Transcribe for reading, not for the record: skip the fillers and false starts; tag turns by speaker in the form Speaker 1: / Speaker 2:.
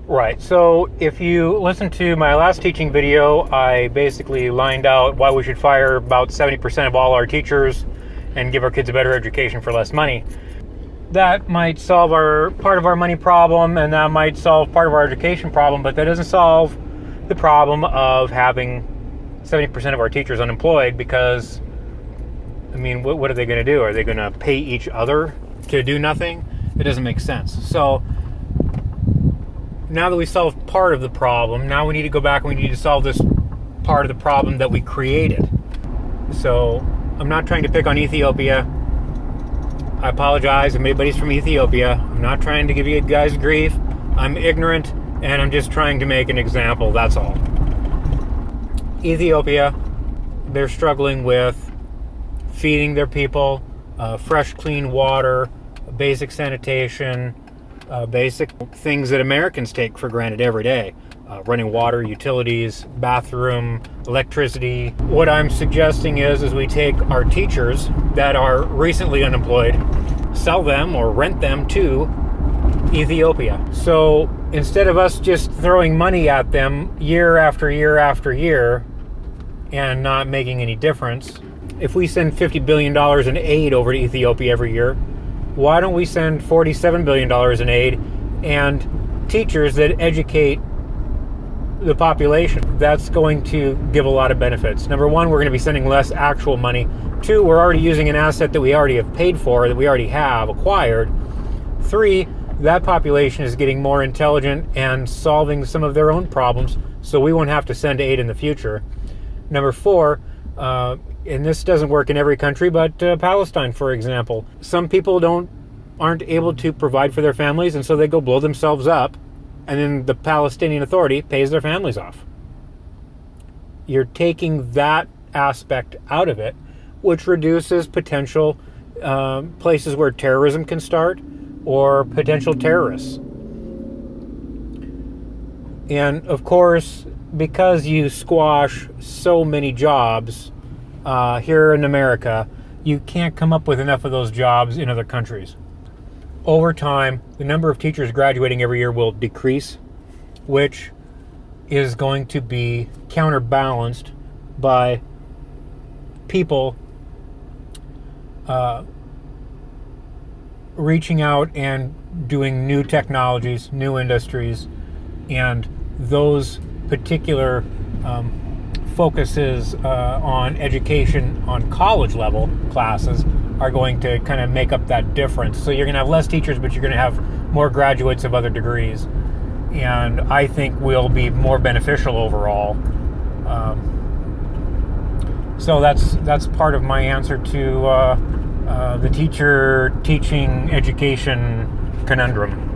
Speaker 1: Right. So if you listen to my last teaching video, I basically lined out why we should fire about 70% of all our teachers and give our kids a better education for less money. That might solve part of our money problem, and that might solve part of our education problem, but that doesn't solve the problem of having 70% of our teachers unemployed, because, I mean, what are they going to do? Are they going to pay each other to do nothing? It doesn't make sense. So now that we solved part of the problem, now we need to go back and we need to solve this part of the problem that we created. So I'm not trying to pick on Ethiopia. I apologize if anybody's from Ethiopia. I'm not trying to give you guys grief. I'm ignorant, and I'm just trying to make an example, that's all. Ethiopia, they're struggling with feeding their people, fresh, clean water, basic sanitation, basic things that Americans take for granted every day. Running water, utilities, bathroom, electricity. What I'm suggesting is we take our teachers that are recently unemployed, sell them or rent them to Ethiopia. So instead of us just throwing money at them year after year after year and not making any difference, if we send $50 billion in aid over to Ethiopia every year, why don't we send $47 billion in aid and teachers that educate the population? That's going to give a lot of benefits. Number one, we're going to be sending less actual money. Two, we're already using an asset that we already have paid for, that we already have acquired. Three, that population is getting more intelligent and solving some of their own problems, so we won't have to send aid in the future. Number four, and this doesn't work in every country, but Palestine, for example. Some people aren't able to provide for their families, and so they go blow themselves up, and then the Palestinian Authority pays their families off. You're taking that aspect out of it, which reduces potential places where terrorism can start, or potential terrorists. And of course, because you squash so many jobs here in America, you can't come up with enough of those jobs in other countries. Over time, the number of teachers graduating every year will decrease, which is going to be counterbalanced by people reaching out and doing new technologies, new industries, and those particular focuses on education on college level classes are going to kind of make up that difference. So you're going to have less teachers, but you're going to have more graduates of other degrees, and I think will be more beneficial overall. So that's part of my answer to the teacher teaching education conundrum.